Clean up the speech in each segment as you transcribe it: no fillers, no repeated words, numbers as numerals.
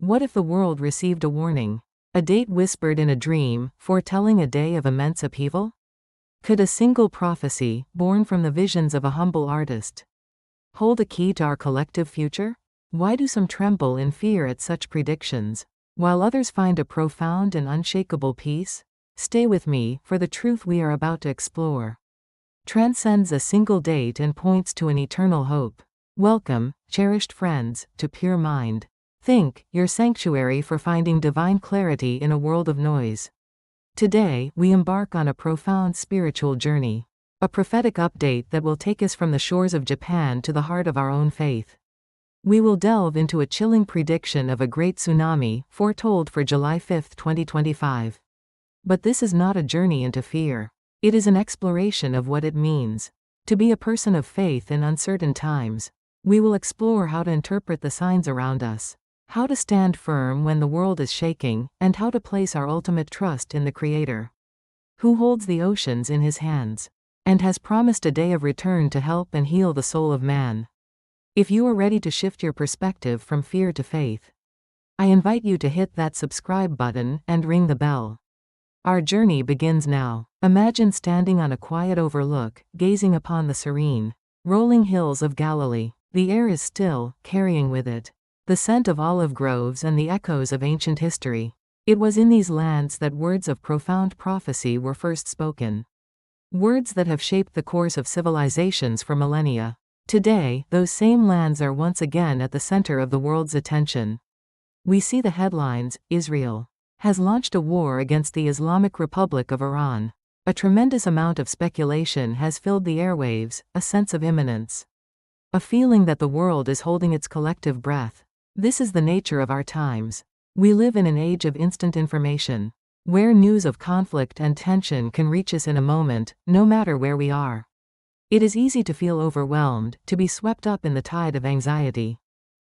What if the world received a warning? A date whispered in a dream, foretelling a day of immense upheaval? Could a single prophecy, born from the visions of a humble artist, hold a key to our collective future? Why do some tremble in fear at such predictions, while others find a profound and unshakable peace? Stay with me, for the truth we are about to explore transcends a single date and points to an eternal hope. Welcome, cherished friends, to Pure Mind. Think, your sanctuary for finding divine clarity in a world of noise. Today, we embark on a profound spiritual journey. A prophetic update that will take us from the shores of Japan to the heart of our own faith. We will delve into a chilling prediction of a great tsunami, foretold for July 5, 2025. But this is not a journey into fear. It is an exploration of what it means to be a person of faith in uncertain times. We will explore how to interpret the signs around us, how to stand firm when the world is shaking, and how to place our ultimate trust in the Creator, who holds the oceans in His hands, and has promised a day of return to help and heal the soul of man. If you are ready to shift your perspective from fear to faith, I invite you to hit that subscribe button and ring the bell. Our journey begins now. Imagine standing on a quiet overlook, gazing upon the serene, rolling hills of Galilee. The air is still, carrying with it the scent of olive groves and the echoes of ancient history. It was in these lands that words of profound prophecy were first spoken. Words that have shaped the course of civilizations for millennia. Today, those same lands are once again at the center of the world's attention. We see the headlines: Israel has launched a war against the Islamic Republic of Iran. A tremendous amount of speculation has filled the airwaves, a sense of imminence, a feeling that the world is holding its collective breath. This is the nature of our times. We live in an age of instant information, where news of conflict and tension can reach us in a moment, no matter where we are. It is easy to feel overwhelmed, to be swept up in the tide of anxiety.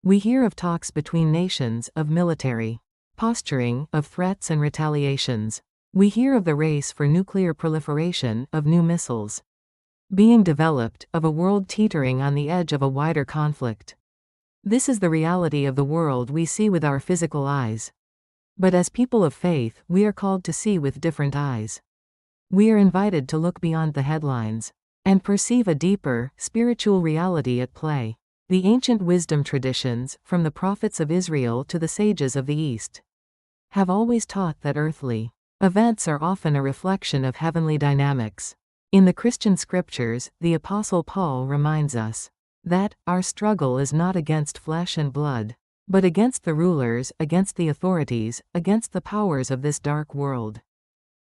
We hear of talks between nations, of military posturing, of threats and retaliations. We hear of the race for nuclear proliferation, of new missiles being developed, of a world teetering on the edge of a wider conflict. This is the reality of the world we see with our physical eyes. But as people of faith, we are called to see with different eyes. We are invited to look beyond the headlines and perceive a deeper, spiritual reality at play. The ancient wisdom traditions, from the prophets of Israel to the sages of the East, have always taught that earthly events are often a reflection of heavenly dynamics. In the Christian scriptures, the Apostle Paul reminds us that our struggle is not against flesh and blood, but against the rulers, against the authorities, against the powers of this dark world,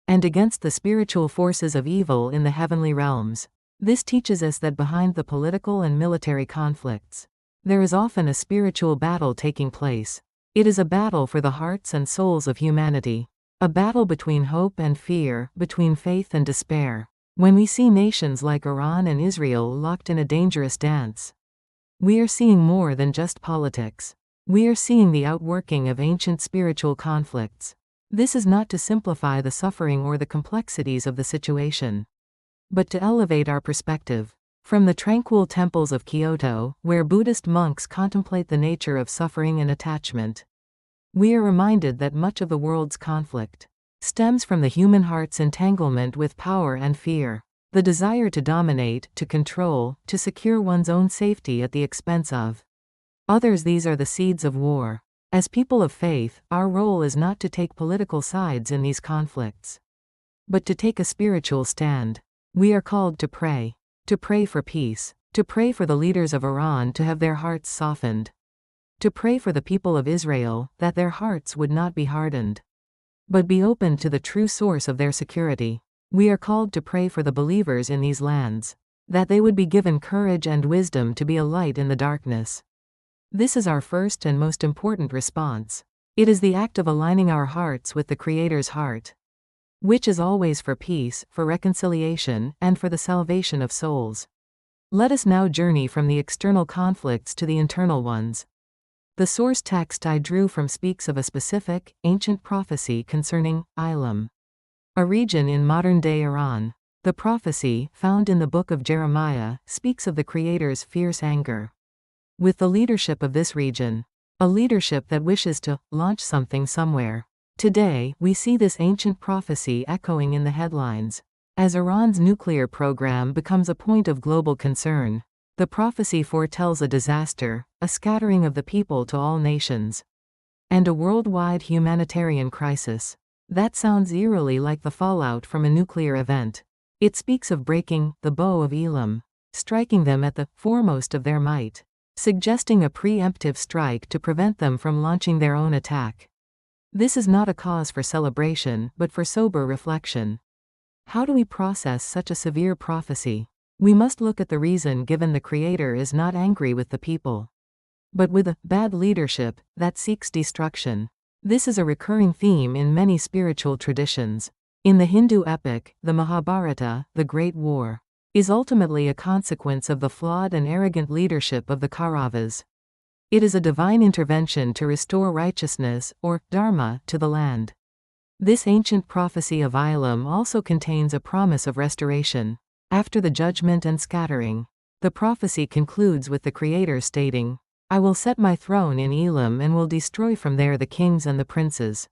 and against the spiritual forces of evil in the heavenly realms. This teaches us that behind the political and military conflicts, there is often a spiritual battle taking place. It is a battle for the hearts and souls of humanity, a battle between hope and fear, between faith and despair. When we see nations like Iran and Israel locked in a dangerous dance, we are seeing more than just politics. We are seeing the outworking of ancient spiritual conflicts. This is not to simplify the suffering or the complexities of the situation, but to elevate our perspective. From the tranquil temples of Kyoto, where Buddhist monks contemplate the nature of suffering and attachment, we are reminded that much of the world's conflict stems from the human heart's entanglement with power and fear, the desire to dominate, to control, to secure one's own safety at the expense of others. These are the seeds of war. As people of faith, our role is not to take political sides in these conflicts, but to take a spiritual stand. We are called to pray for peace, to pray for the leaders of Iran to have their hearts softened, to pray for the people of Israel that their hearts would not be hardened, but be open to the true source of their security. We are called to pray for the believers in these lands, that they would be given courage and wisdom to be a light in the darkness. This is our first and most important response. It is the act of aligning our hearts with the Creator's heart, which is always for peace, for reconciliation, and for the salvation of souls. Let us now journey from the external conflicts to the internal ones. The source text I drew from speaks of a specific, ancient prophecy concerning Elam, a region in modern-day Iran. The prophecy, found in the book of Jeremiah, speaks of the Creator's fierce anger with the leadership of this region. a leadership that wishes to launch something somewhere. Today, we see this ancient prophecy echoing in the headlines. As Iran's nuclear program becomes a point of global concern, the prophecy foretells a disaster, a scattering of the people to all nations, and a worldwide humanitarian crisis. That sounds eerily like the fallout from a nuclear event. It speaks of breaking the bow of Elam, striking them at the foremost of their might, suggesting a preemptive strike to prevent them from launching their own attack. This is not a cause for celebration, but for sober reflection. How do we process such a severe prophecy? We must look at the reason given. The Creator is not angry with the people, but with a bad leadership that seeks destruction. This is a recurring theme in many spiritual traditions. In the Hindu epic, the Mahabharata, the Great War, is ultimately a consequence of the flawed and arrogant leadership of the Kauravas. It is a divine intervention to restore righteousness, or dharma, to the land. This ancient prophecy of Elam also contains a promise of restoration. After the judgment and scattering, the prophecy concludes with the Creator stating, "I will set my throne in Elam and will destroy from there the kings and the princes."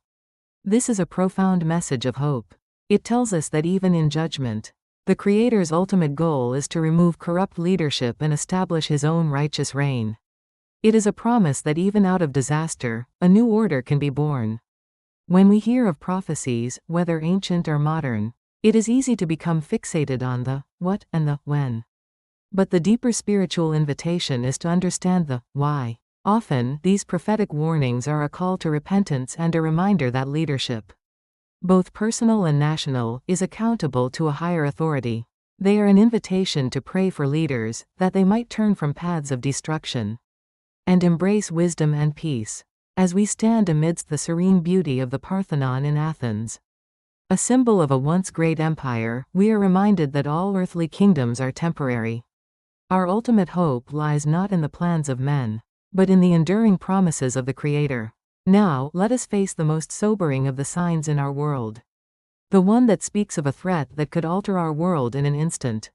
This is a profound message of hope. It tells us that even in judgment, the Creator's ultimate goal is to remove corrupt leadership and establish His own righteous reign. It is a promise that even out of disaster, a new order can be born. When we hear of prophecies, whether ancient or modern, it is easy to become fixated on the what and the when. But the deeper spiritual invitation is to understand the why. Often, these prophetic warnings are a call to repentance and a reminder that leadership, both personal and national, is accountable to a higher authority. They are an invitation to pray for leaders, that they might turn from paths of destruction and embrace wisdom and peace. As we stand amidst the serene beauty of the Parthenon in Athens, a symbol of a once great empire, we are reminded that all earthly kingdoms are temporary. Our ultimate hope lies not in the plans of men, but in the enduring promises of the Creator. Now, let us face the most sobering of the signs in our world, the one that speaks of a threat that could alter our world in an instant.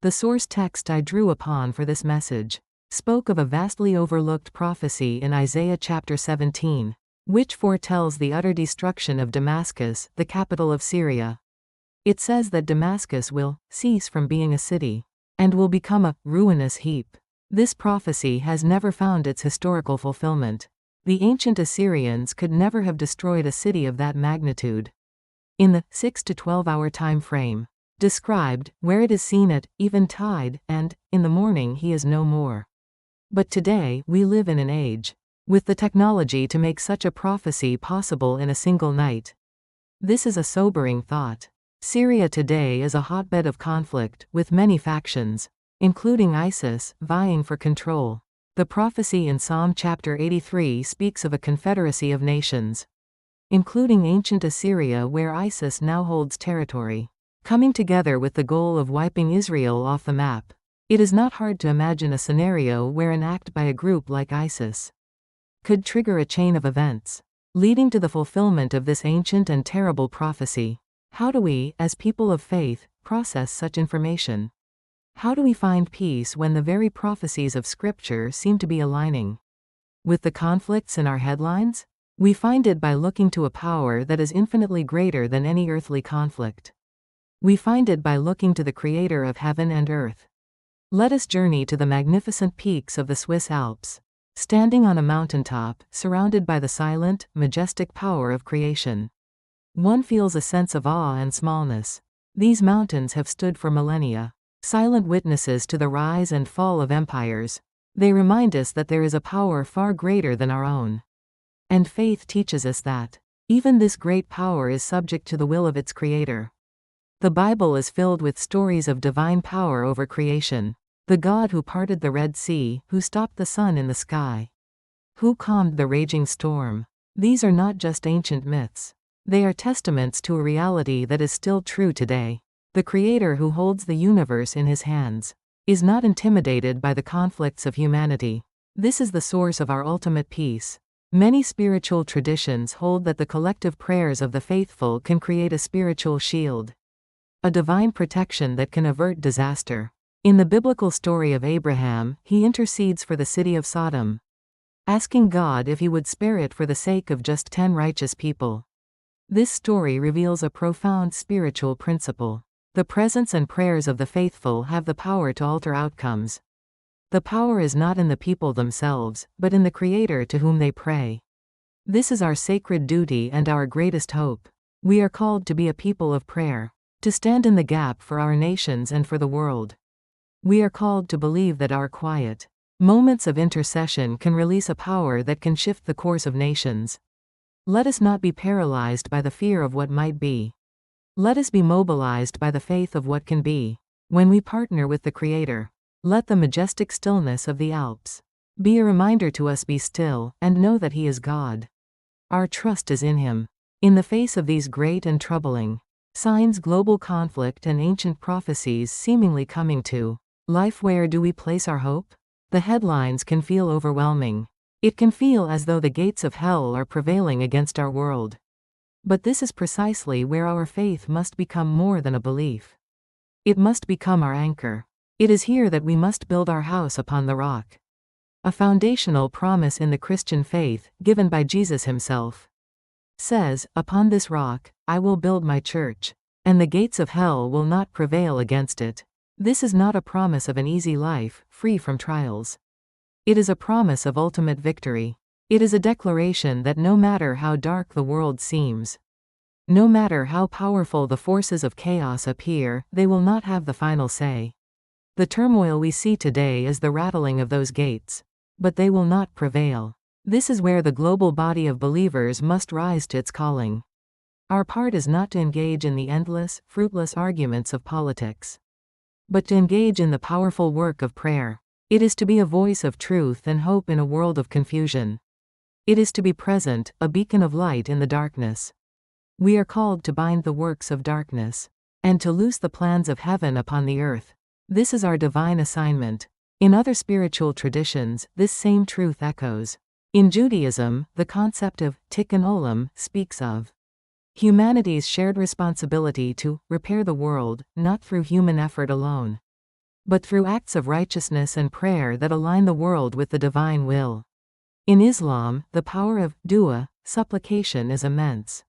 The source text I drew upon for this message spoke of a vastly overlooked prophecy in Isaiah chapter 17, which foretells the utter destruction of Damascus, the capital of Syria. It says that Damascus will cease from being a city and will become a ruinous heap. This prophecy has never found its historical fulfillment. The ancient Assyrians could never have destroyed a city of that magnitude in the 6 to 12 hour time frame described, where it is seen at eventide, and in the morning he is no more. But today, we live in an age with the technology to make such a prophecy possible in a single night. This is a sobering thought. Syria today is a hotbed of conflict, with many factions, including ISIS, vying for control. The prophecy in Psalm chapter 83 speaks of a confederacy of nations, including ancient Assyria, where ISIS now holds territory, coming together with the goal of wiping Israel off the map. It is not hard to imagine a scenario where an act by a group like ISIS could trigger a chain of events, leading to the fulfillment of this ancient and terrible prophecy. How do we, as people of faith, process such information? How do we find peace when the very prophecies of Scripture seem to be aligning with the conflicts in our headlines? We find it by looking to a power that is infinitely greater than any earthly conflict. We find it by looking to the Creator of heaven and earth. Let us journey to the magnificent peaks of the Swiss Alps. Standing on a mountaintop, surrounded by the silent, majestic power of creation, one feels a sense of awe and smallness. These mountains have stood for millennia, silent witnesses to the rise and fall of empires. They remind us that there is a power far greater than our own. And faith teaches us that even this great power is subject to the will of its Creator. The Bible is filled with stories of divine power over creation. The God who parted the Red Sea, who stopped the sun in the sky, who calmed the raging storm. These are not just ancient myths. They are testaments to a reality that is still true today. The Creator who holds the universe in His hands is not intimidated by the conflicts of humanity. This is the source of our ultimate peace. Many spiritual traditions hold that the collective prayers of the faithful can create a spiritual shield, a divine protection that can avert disaster. In the biblical story of Abraham, he intercedes for the city of Sodom. asking God if he would spare it for the sake of just 10 righteous people. This story reveals a profound spiritual principle. The presence and prayers of the faithful have the power to alter outcomes. The power is not in the people themselves, but in the Creator to whom they pray. This is our sacred duty and our greatest hope. We are called to be a people of prayer, to stand in the gap for our nations and for the world. We are called to believe that our quiet moments of intercession can release a power that can shift the course of nations. Let us not be paralyzed by the fear of what might be. Let us be mobilized by the faith of what can be. When we partner with the Creator, let the majestic stillness of the Alps be a reminder to us: be still, and know that He is God. Our trust is in Him. In the face of these great and troubling signs, global conflict and ancient prophecies seemingly coming to life, where do we place our hope? The headlines can feel overwhelming. It can feel as though the gates of hell are prevailing against our world. But this is precisely where our faith must become more than a belief. It must become our anchor. It is here that we must build our house upon the rock. A foundational promise in the Christian faith, given by Jesus himself, says, "Upon this rock, I will build my church, and the gates of hell will not prevail against it." This is not a promise of an easy life, free from trials. It is a promise of ultimate victory. It is a declaration that no matter how dark the world seems, no matter how powerful the forces of chaos appear, they will not have the final say. The turmoil we see today is the rattling of those gates, but they will not prevail. This is where the global body of believers must rise to its calling. Our part is not to engage in the endless, fruitless arguments of politics, but to engage in the powerful work of prayer. It is to be a voice of truth and hope in a world of confusion. It is to be present, a beacon of light in the darkness. We are called to bind the works of darkness, and to loose the plans of heaven upon the earth. This is our divine assignment. In other spiritual traditions, this same truth echoes. In Judaism, the concept of tikkun olam speaks of humanity's shared responsibility to repair the world, not through human effort alone, but through acts of righteousness and prayer that align the world with the divine will. In Islam, the power of dua, supplication, is immense.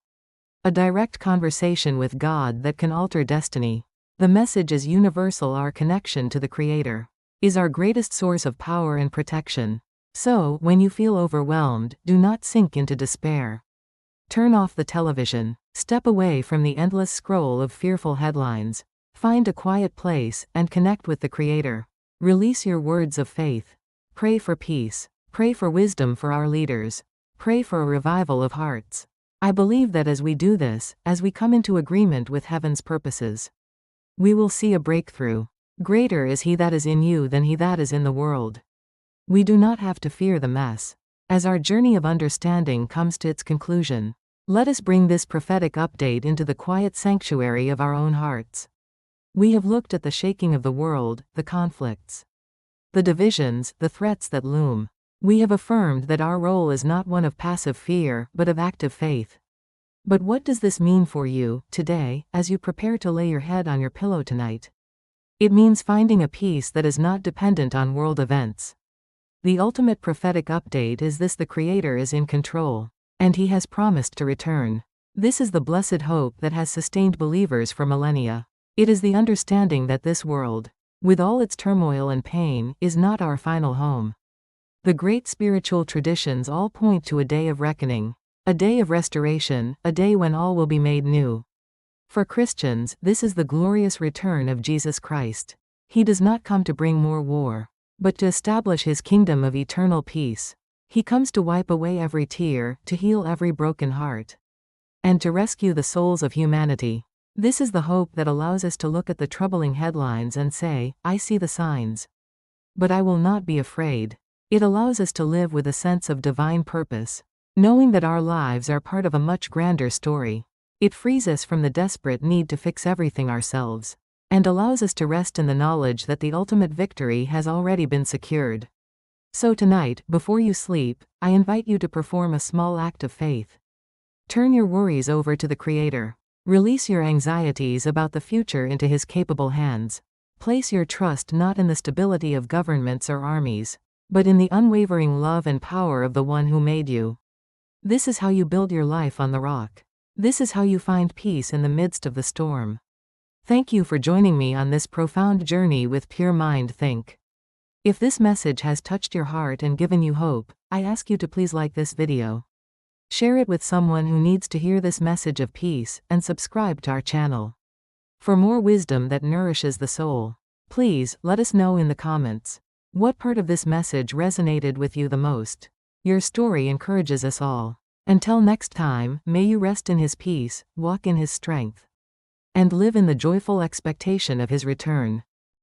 A direct conversation with God that can alter destiny. The message is universal. Our connection to the Creator is our greatest source of power and protection. So, when you feel overwhelmed, do not sink into despair. Turn off the television. Step away from the endless scroll of fearful headlines. Find a quiet place and connect with the Creator. Release your words of faith. Pray for peace. Pray for wisdom for our leaders. Pray for a revival of hearts. I believe that as we do this, as we come into agreement with heaven's purposes, we will see a breakthrough. Greater is He that is in you than he that is in the world. We do not have to fear the mess. As our journey of understanding comes to its conclusion, let us bring this prophetic update into the quiet sanctuary of our own hearts. We have looked at the shaking of the world, the conflicts, the divisions, the threats that loom. We have affirmed that our role is not one of passive fear, but of active faith. But what does this mean for you, today, as you prepare to lay your head on your pillow tonight? It means finding a peace that is not dependent on world events. The ultimate prophetic update is this: the Creator is in control, and He has promised to return. This is the blessed hope that has sustained believers for millennia. It is the understanding that this world, with all its turmoil and pain, is not our final home. The great spiritual traditions all point to a day of reckoning, a day of restoration, a day when all will be made new. For Christians, this is the glorious return of Jesus Christ. He does not come to bring more war, but to establish His kingdom of eternal peace. He comes to wipe away every tear, to heal every broken heart, and to rescue the souls of humanity. This is the hope that allows us to look at the troubling headlines and say, "I see the signs, but I will not be afraid." It allows us to live with a sense of divine purpose, knowing that our lives are part of a much grander story. It frees us from the desperate need to fix everything ourselves, and allows us to rest in the knowledge that the ultimate victory has already been secured. So tonight, before you sleep, I invite you to perform a small act of faith. Turn your worries over to the Creator. Release your anxieties about the future into His capable hands. Place your trust not in the stability of governments or armies, but in the unwavering love and power of the one who made you. This is how you build your life on the rock. This is how you find peace in the midst of the storm. Thank you for joining me on this profound journey with Pure Mind Think. If this message has touched your heart and given you hope, I ask you to please like this video. Share it with someone who needs to hear this message of peace, and subscribe to our channel. For more wisdom that nourishes the soul, please let us know in the comments. What part of this message resonated with you the most? Your story encourages us all. Until next time, may you rest in His peace, walk in His strength, and live in the joyful expectation of His return.